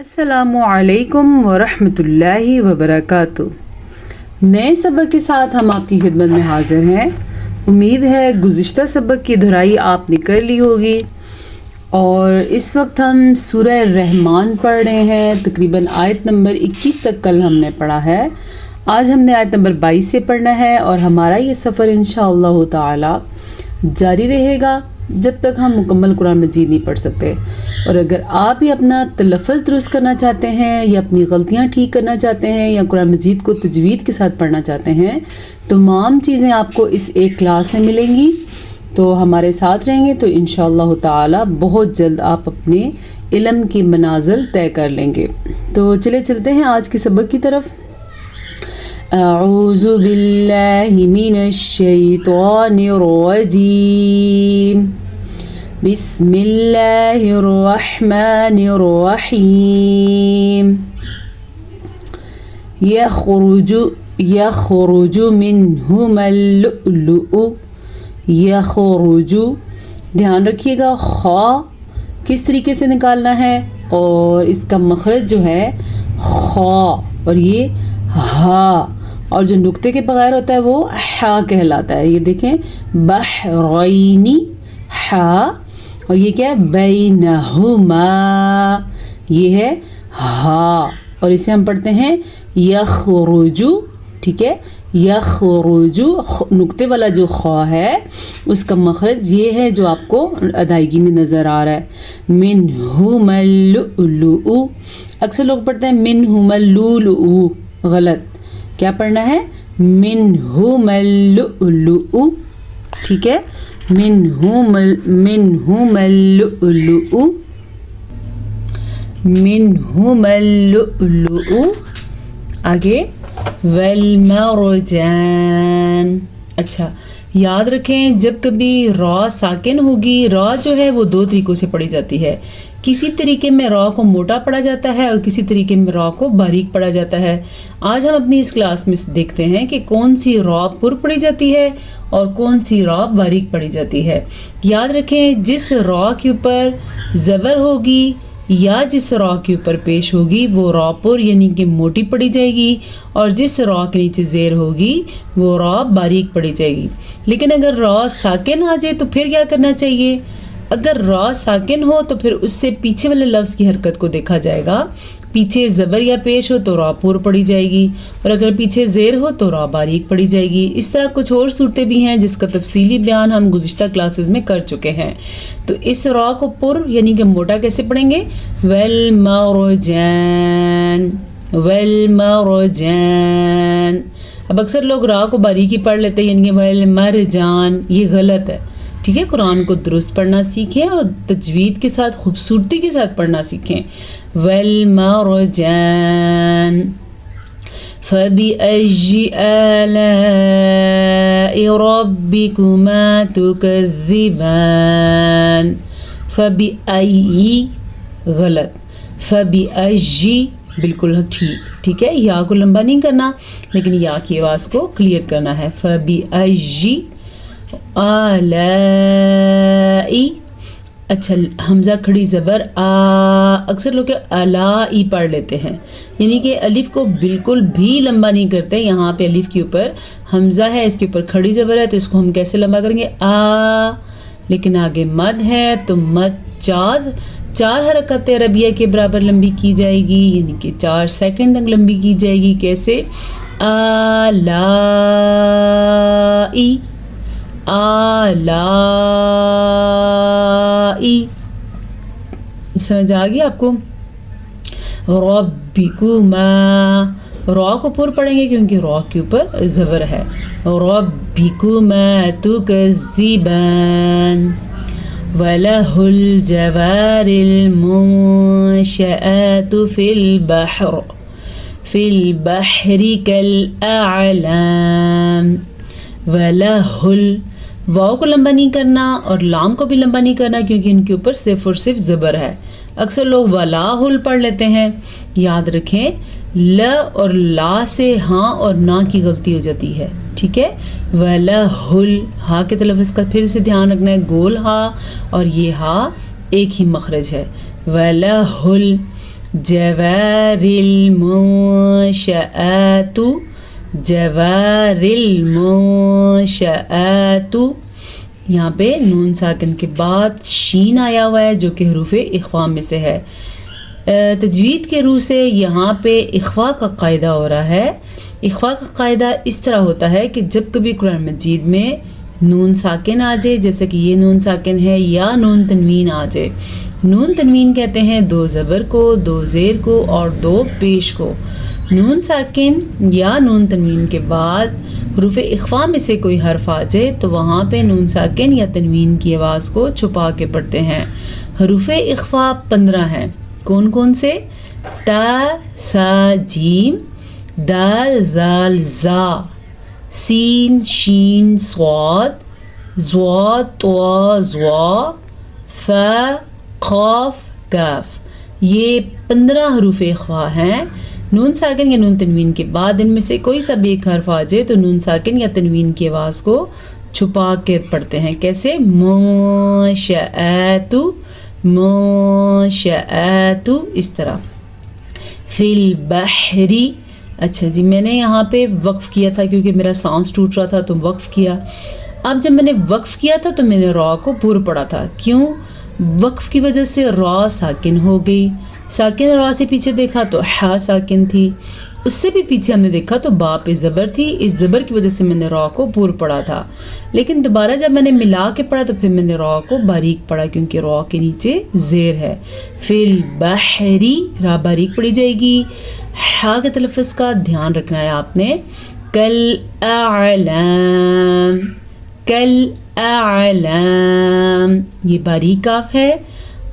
अस्सलामु अलैकुम वरहमत उल्लाहि वबरकातुह। नए सबक के साथ हम आपकी खिदमत में हाजिर हैं। उम्मीद है गुज़िश्ता सबक की धुराई आपने कर ली होगी और इस वक्त हम सूरह रहमान पढ़ रहे हैं। तकरीबन आयत नंबर 21 तक कल हमने पढ़ा है। आज हमने आयत नंबर 22 से पढ़ना है और हमारा ये सफ़र इंशाअल्लाह ताला जारी रहेगा जब तक हम मुकम्मल कुरान मजीद नहीं पढ़ सकते। और अगर आप ही अपना तलफ़्फ़ुज़ दुरुस्त करना चाहते हैं या अपनी गलतियां ठीक करना चाहते हैं या कुरान मजीद को तजवीद के साथ पढ़ना चाहते हैं, तमाम चीज़ें आपको इस एक क्लास में मिलेंगी। तो हमारे साथ रहेंगे तो इंशाअल्लाह ताला बहुत जल्द आप अपने इल्म की मनाज़िल तय कर लेंगे। तो चले चलते हैं आज के सबक की तरफ। अऊज़ु बिल्लाहि मिनश शैतानिर रजीम। बिस्मिल्लाहिर रहमानिर रहीम। यख़रुजु मिन्हुमल लुअलुअ। यख़रुजु, ध्यान रखिएगा खा किस तरीके से निकालना है और इसका मखरज जो है खा और ये हा, और जो नुक्ते के बगैर होता है वो हा कहलाता है। ये देखें बहरैनी हा, और ये क्या है बैनहुमा, ये है हा, और इसे हम पढ़ते हैं यख़रुजु। ठीक है, यख़रुजु नुक्ते वाला जो खा है उसका मखरज ये है जो आपको अदायगी में नज़र आ रहा है। मिन्हुमल लुअलुअ, अक्सर लोग पढ़ते हैं मिन्हुमल लुअलुअ, गलत। क्या पढ़ना है? मिन्हुमल लुअलुअ। ठीक है, मिन्हुमल लुअलुअ, मिन्हुमल लुअलुअ। आगे वल मरजान। अच्छा, याद रखें जब कभी रॉ साकिन होगी, रॉ जो है वो दो तरीक़ों से पढ़ी जाती है। किसी तरीके में रॉ को मोटा पढ़ा जाता है और किसी तरीके में रॉ को बारीक पढ़ा जाता है। आज हम अपनी इस क्लास में देखते हैं कि कौन सी रॉ पुर पढ़ी जाती है और कौन सी रॉ बारीक पढ़ी जाती है। याद रखें जिस रॉ के ऊपर ज़बर होगी या जिस रॉ के ऊपर पेश होगी वो रॉ पुर यानी कि मोटी पढ़ी जाएगी, और जिस रॉ के नीचे ज़ेर होगी वो रॉ बारीक पढ़ी जाएगी। लेकिन अगर रॉ साकिन आ जाए तो फिर क्या करना चाहिए? अगर रॉ साकिन हो तो फिर उससे पीछे वाले लफ्ज़ की हरकत को देखा जाएगा। पीछे ज़बर या पेश हो तो रॉ पुर पढ़ी जाएगी, और अगर पीछे ज़ेर हो तो रॉ बारीक पढ़ी जाएगी। इस तरह कुछ और सूरतें भी हैं जिसका तफसीली बयान हम गुज़िश्ता क्लासेस में कर चुके हैं। तो इस रॉ को पुर यानी कि मोटा कैसे पढ़ेंगे? वल मरजान, वल मरजान। अब अक्सर लोग रॉ को बारीकी पढ़ लेते हैं यानी कि वल मरजान, ये गलत है। ठीक है, कुरान को दुरुस्त पढ़ना सीखें और तजवीद के साथ खूबसूरती के साथ पढ़ना सीखें। वल मरजान फबिअय्यि आलाइ रब्बिकुमा तुकज़्ज़िबान। फबिअय्यि गलत, फबिअय्यि बिल्कुल ठीक है। या को लंबा नहीं करना लेकिन या की आवाज़ को क्लियर करना है। फबिअय्यि आलाई। अच्छा, हमजा खड़ी ज़बर आ, अक्सर लोग अलाई पढ़ लेते हैं यानी कि अलिफ को बिल्कुल भी लंबा नहीं करते। यहाँ पे अलिफ के ऊपर हमजा है, इसके ऊपर खड़ी ज़बर है तो इसको हम कैसे लंबा करेंगे? आ, लेकिन आगे मद है तो मद चार हरकत अरबिया के बराबर लंबी की जाएगी यानी कि 4 सेकंड तक लंबी की जाएगी। कैसे? आलाई, आलाई। समझ आ गई आपको? रब्बिकुमा, रॉ को पुर पढ़ेंगे क्योंकि रॉ के ऊपर ज़बर है। रब्बिकुमा तुकज़्ज़िबान। वलहुल जवारिल मुंशआतु फिल बहरि कल अअलाम। वलहुल, वाव को लंबा नहीं करना और लाम को भी लंबा नहीं करना क्योंकि इनके ऊपर सिर्फ और सिर्फ ज़बर है। अक्सर लोग वलाहुल पढ़ लेते हैं। याद रखें ल और ला से हाँ और ना की गलती हो जाती है। ठीक है, वलहुल, हा के तलफ़्फ़ुज़ का फिर से ध्यान रखना है। गोल हा और ये हा एक ही मखरज है। वलहुल जवारिल मुंशआतु, जवारिल मुंशआतु। यहाँ पे नून साकिन के बाद शीन आया हुआ है जो कि हरूफ इख्फा में से है। तजवीद के रूह से यहाँ पे इख्फा का कायदा हो रहा है। इख्फा का कायदा इस तरह होता है कि जब कभी कुरान मजीद में नून साकिन आ जाए, जैसे कि ये नून साकिन है, या नून तनवीन आ जाए। नून तनवीन कहते हैं दो ज़बर को, दो ज़ेर को और दो पेश को। नून साकिन या नून तनवीन के बाद हरूफ इख्फा में से कोई हर्फ आ जाए तो वहाँ पे नून साकिन या तनवीन की आवाज़ को छुपा के पढ़ते हैं। हरूफ इख्फा 15 हैं। कौन कौन से? ता, सा, जीम, दाल, जाल, जा, सीन, शीन, स्वाद, ज़्वा, त्वा, ज़्वा, फा, क़ाफ, काफ। ये 15 हरूफ इख्फा हैं। नून साकिन या नून तनवीन के बाद इनमें से कोई सा भी एक हर्फ आ जाए तो नून साकिन या तनवीन की आवाज़ को छुपा के पढ़ते हैं। कैसे? मुंशआतु, मुंशआतु, इस तरह। फिल बहरी। अच्छा जी, मैंने यहाँ पे वक्फ किया था क्योंकि मेरा सांस टूट रहा था तो वक्फ किया। अब जब मैंने वक्फ किया था तो मैंने रॉ को पूरा पढ़ा था। क्यों? वक्फ की वजह से रॉ साकिन हो गई। साकिन रॉ से पीछे देखा तो हा साकिन थी, उससे भी पीछे हमने देखा तो बा पे ज़बर थी। इस ज़बर की वजह से मैंने रॉ को पूरा पढ़ा था। लेकिन दोबारा जब मैंने मिला के पढ़ा तो फिर मैंने रॉ को बारीक पढ़ा क्योंकि रॉ के नीचे ज़ेर है। फिल बहरी, रा बारीक पढ़ी जाएगी। हा के तलफ़्फ़ुज़ का ध्यान रखना है आपने। कल आलम, कल आलम, ये बारीक काफ है।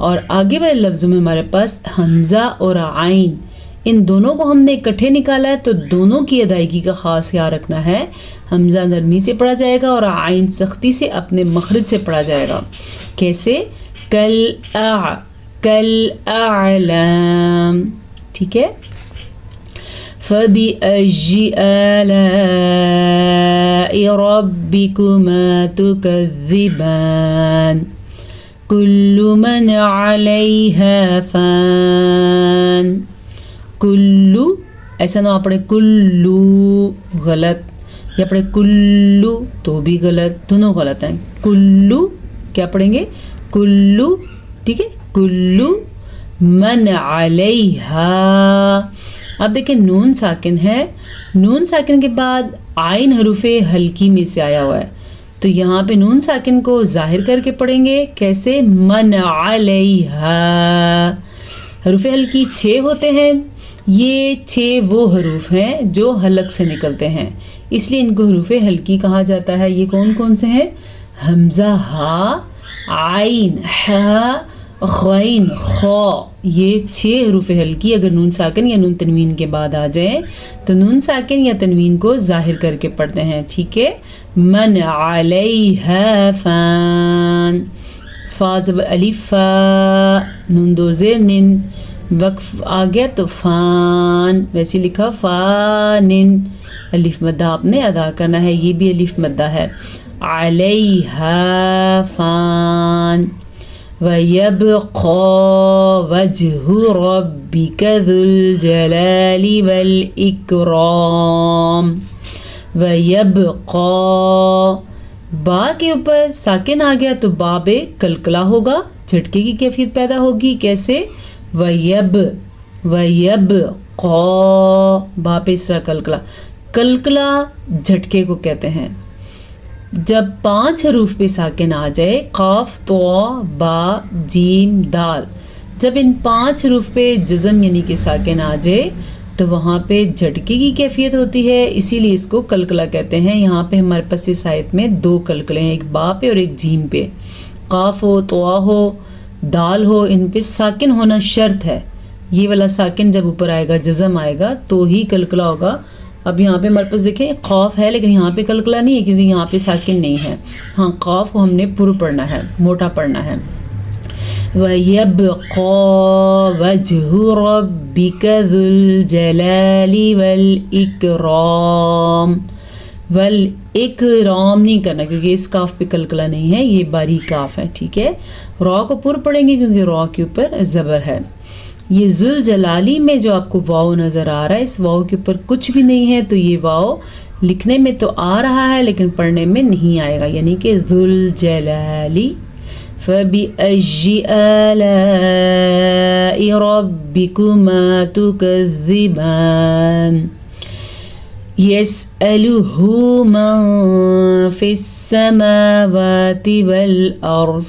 और आगे वाले लफ्ज़ों में हमारे पास हमज़ा और आइन, इन दोनों को हमने इकट्ठे निकाला है तो दोनों की अदायगी का ख़ास ख्याल रखना है। हमज़ा नरमी से पढ़ा जाएगा और आइन सख्ती से अपने मखरज से पढ़ा जाएगा। कैसे? कल आलम, ठीक है। फ़बिअय्यि आलाइ रब्बिकुमा तुकज़्ज़िबान, कुल्लु मन अलैहा फ़ान। कुल्लू ऐसा ना पढ़े कुल्लू, गलत, या पढ़े कुल्लू तो भी गलत, दोनों गलत हैं। कुल्लू क्या पढ़ेंगे? कुल्लू, ठीक है। कुल्लू मन अलैहा। अब देखें नून साकिन है, नून साकिन के बाद आइन हरूफे हल्की में से आया हुआ है तो यहाँ पे नून साकिन को जाहिर करके पढ़ेंगे। कैसे? मन अलैहा। हरूफे हल्की 6 होते हैं। ये 6 वो हरूफ हैं जो हलक से निकलते हैं, इसलिए इनको हरूफे हल्की कहा जाता है। ये कौन कौन से हैं? हमज़ा, हा, आइन, हा, ग़ैन, ख़ा। ये 6 हरूफ हल्की अगर नून साकिन या नून तनवीन के बाद आ जाए तो नून साकिन या तनवीन को जाहिर करके पढ़ते हैं, ठीक है। मन अलैहा फ़ान, फ़ा ज़बर अलिफ, फ़ा, नून दो ज़ेर निन, वक्फ आ गया तो फ़ान, वैसे लिखा फ़ानिन। अलिफ मद्दा आपने अदा करना है, ये भी अलिफ मद्दा है। अलैहा फ़ान। वयब्क़ा वज्हु रब्बिका ज़ुल जलाली वल इकराम। वयब्क़ा, बा के ऊपर साकिन आ गया तो बा पे कलकला होगा, झटके की कैफियत पैदा होगी। कैसे? वयब्क़ा, बा पे इस तरह कलकला। कलकला झटके को कहते हैं। जब 5 हरूफ पे साकिन आ जाए, काफ, तवा, बा, जीम, दाल, जब इन 5 हरूफ पे जज़म यानी कि साकिन आ जाए तो वहाँ पे झटके की कैफियत होती है, इसीलिए इसको कलकला कहते हैं। यहाँ पे हमारे पास इस आयत में 2 कलकले हैं, एक बा पे और एक जीम पे। काफ हो, तवा हो, दाल हो, इन पे साकिन होना शर्त है। ये वाला साकिन जब ऊपर आएगा, जज़म आएगा तो ही कलकला होगा। अब यहाँ पे हमारे पास देखें खौफ है लेकिन यहाँ पे कलकला नहीं है क्योंकि यहाँ पे साकिन नहीं है। हाँ, खौफ को हमने पुर पढ़ना है, मोटा पढ़ना है। वयब्क़ा वज्हु रब्बिका ज़ुल जलाली वल इकराम। वल इकराम नहीं करना क्योंकि इस काफ पे कलकला नहीं है, ये बारीक काफ है, ठीक है। रॉ को पुर पढ़ेंगे क्योंकि रॉ के ऊपर ज़बर है। یہ ذل جلالی میں جو آپ کو واو نظر آ رہا ہے، اس واو کے اوپر کچھ بھی نہیں ہے، تو یہ واو لکھنے میں تو آ رہا ہے لیکن پڑھنے میں نہیں آئے گا، یعنی کہ ذل جلالی. فَبِأَيِّ آلَاءِ رَبِّكُمَا تُكَذِّبَانِ يَسْأَلُهُ مَن فِي السَّمَاوَاتِ وَالْأَرْضِ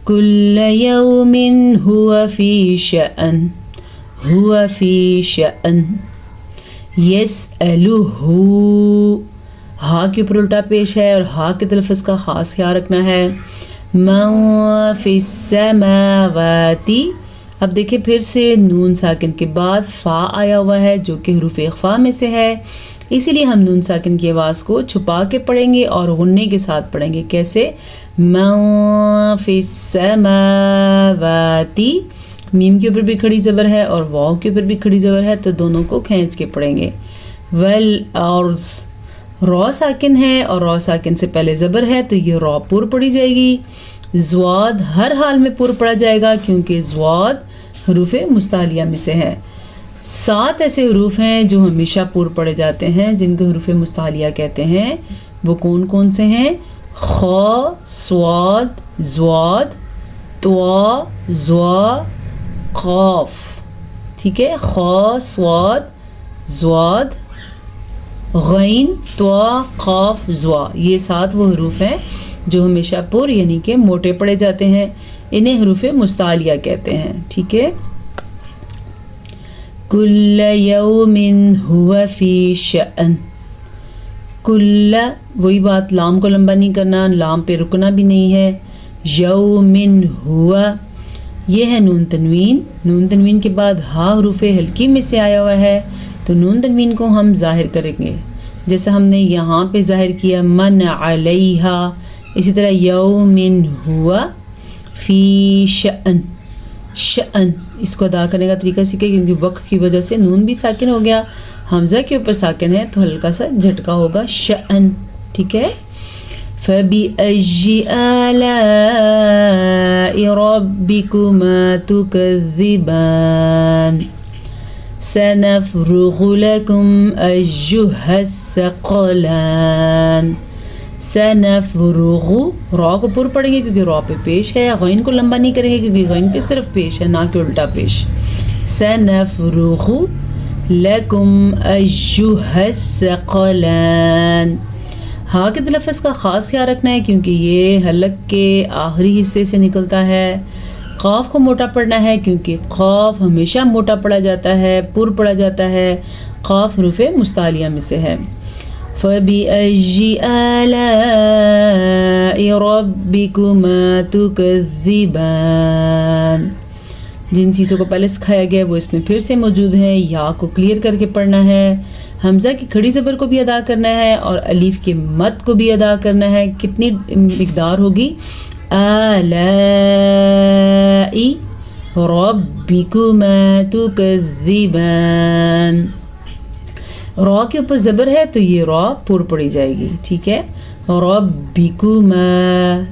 كُلَّ يَوْمٍ هُوَ فِي شَأْنٍ يَسْأَلُهُ، ہا کے اوپر الٹا پیش ہے اور ہا کے تلفظ کا خاص خیال رکھنا ہے. من فی السماوات، اب دیکھیں پھر سے نون ساکن کے بعد فا آیا ہوا ہے جو کہ حروف اخفا میں سے ہے، اسی لیے ہم نون ساکن کی آواز کو چھپا کے پڑھیں گے اور غنے کے ساتھ پڑھیں گے. کیسے؟ من فی السماوات، میم کے اوپر بھی کھڑی زبر ہے اور واو کے اوپر بھی کھڑی زبر ہے، تو دونوں کو کھینچ کے پڑھیں گے. والارض، را ساکن ہے اور را ساکن سے پہلے زبر ہے تو یہ را پور پڑی جائے گی. زواد ہر حال میں پور پڑا جائے گا کیونکہ زواد حروف مستعلیہ میں سے ہے. 7 ایسے حروف ہیں جو ہمیشہ پور پڑے جاتے ہیں جن کو حروف مستعلیہ کہتے ہیں. وہ کون کون سے ہیں؟ خا، صاد، زواد، طوا، زوا، قاف. ٹھیک ہے، خا، صاد، زواد، غین، طوا، قاف، زوا، یہ 7 وہ حروف ہیں جو ہمیشہ پر یعنی کہ موٹے پڑے جاتے ہیں، انہیں حروف مستعلیہ کہتے ہیں. ٹھیک ہے. کل یوم ہوا فی شأن، کل، وہی بات، لام کو لمبا نہیں کرنا، لام پہ رکنا بھی نہیں ہے. یوم ہوا، یہ ہے نون تنوین، نون تنوین کے بعد ہا حروف ہلکی میں سے آیا ہوا ہے تو نون تنوین کو ہم ظاہر کریں گے جیسے ہم نے یہاں پہ ظاہر کیا من علیہا. اسی طرح یوم ہوا فی شأن، شأن اس کو ادا کرنے کا طریقہ سیکھے کیونکہ وقت کی وجہ سے نون بھی ساکن ہو گیا، حمزہ کے اوپر ساکن ہے تو ہلکا سا جھٹکا ہوگا شأن. ٹھیک ہے. فَبِأَيِّ آلَاءِ رَبِّكُمَا تُكَذِّبَانِ سَنَفْرُغُ لَكُمْ أَيُّهَ الثَّقَلَانِ. سَنَفْرُغُ، را کو پر پڑھیں گے کیونکہ را پہ پیش ہے، غین کو لمبا نہیں کریں گے کیونکہ غین پہ صرف پیش ہے نہ کہ الٹا پیش. سَنَفْرُغُ لَكُمْ أَيُّهَ الثَّقَلَانِ، ہا کے تلفظ کا خاص خیال رکھنا ہے کیونکہ یہ حلق کے آخری حصے سے نکلتا ہے. قاف کو موٹا پڑھنا ہے کیونکہ قاف ہمیشہ موٹا پڑھا جاتا ہے، پر پڑھا جاتا ہے. قاف حروف مستعلیہ میں سے ہے. فَبِأَيِّ آلَاءِ رَبِّكُمَا تُكَذِّبَانِ، جن چیزوں کو پہلے سکھایا گیا وہ اس میں پھر سے موجود ہیں. یا کو کلیئر کر کے پڑھنا ہے، حمزہ کی کھڑی زبر کو بھی ادا کرنا ہے اور الف کے مد کو بھی ادا کرنا ہے. کتنی مقدار ہوگی؟ آلائی ربکما تکذبان، را کے اوپر زبر ہے تو یہ را پر پڑی جائے گی. ٹھیک ہے. ربکما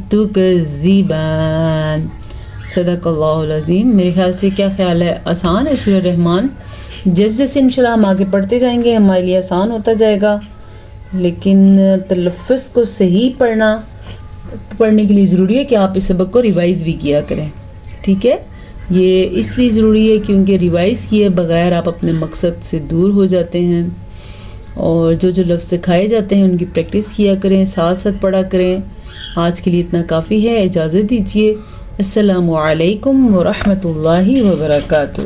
تکذبان. صدق اللہ العظیم. میرے خیال سے کیا خیال ہے، آسان ہے سورہ رحمان. جیسے جیسے انشاءاللہ ہم آگے پڑھتے جائیں گے ہمارے لیے آسان ہوتا جائے گا، لیکن تلفظ کو صحیح پڑھنے کے لیے ضروری ہے کہ آپ اس سبق کو ریوائز بھی کیا کریں. ٹھیک ہے. یہ اس لیے ضروری ہے کیونکہ ریوائز کیے بغیر آپ اپنے مقصد سے دور ہو جاتے ہیں، اور جو لفظ سکھائے جاتے ہیں ان کی پریکٹس کیا کریں، ساتھ ساتھ پڑھا کریں. آج کے لیے اتنا کافی ہے، اجازت دیجیے. السلام علیکم ورحمۃ اللہ وبرکاتہ.